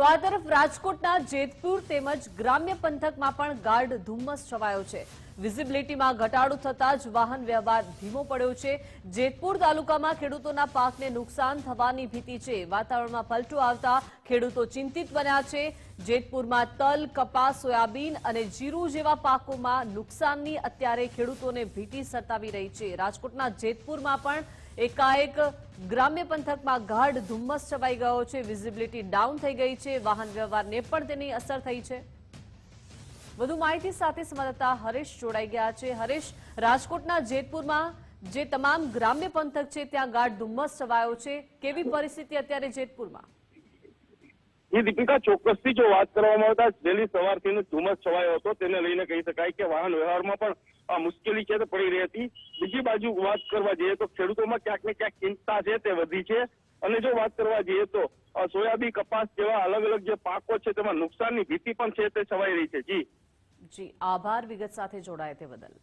તો આ તરફ રાજકોટના જેતપુર તેમજ ગ્રામ્ય પંથકમાં પણ ગાઢ ધુમ્મસ છવાયો છે। વિઝિબિલિટીમાં ઘટાડો થતા જ વાહન વ્યવહાર ધીમો પડ્યો છે। જેતપુર તાલુકામાં ખેડૂતોના પાકને નુકસાન થવાની ભીતિ છે। વાતાવરણમાં પલટો આવતા ખેડૂતો ચિંતિત બન્યા છે। જેતપુરમાં તલ, કપાસ, સોયાબીન અને જીરું જેવા પાકોમાં નુકસાનની અત્યારે ખેડૂતોને ભીતિ સતાવી રહી છે। રાજકોટના જેતપુરમાં પણ એકાએક ગ્રામ્ય પંથકમાં ગાઢ ધુમ્મસ છવાઈ ગયો છે। વિઝિબિલિટી ડાઉન થઈ ગઈ છે। વાહન વ્યવહારને પણ તેની અસર થઈ છે। વધુ માહિતી સાથે સંવાદદાતા હરેશ જોડાઈ ગયા છે। હરેશ, રાજકોટના જેતપુરમાં જે તમામ ગ્રામ્ય પંથક છે ત્યાં ગાઢ ધુમ્મસ છવાયો છે, કેવી પરિસ્થિતિ અત્યારે જેતપુરમાં? ये दीपिका ચોક્કસથી જો વાત કરવામાં આવતા વહેલી સવારથી ધુમ્મસ છવાયો હતો, તેને લઈને કહી શકાય કે વાહન વ્યવહારમાં પણ મુશ્કેલી છે તે પડી રહી હતી। બીજી બાજુ વાત કરવા જઈએ તો ખેડૂતોમાં ક્યાંક ને ક્યાંક ચિંતા છે તે વધી છે। અને જો વાત કરવા જઈએ તો સોયાબીન, કપાસ જેવા અલગ અલગ જે પાકો છે તેમાં નુકસાનની ભીતિ પણ છે તે છવાઈ રહી છે। જી આભાર વિગત સાથે જોડાય તે બદલ।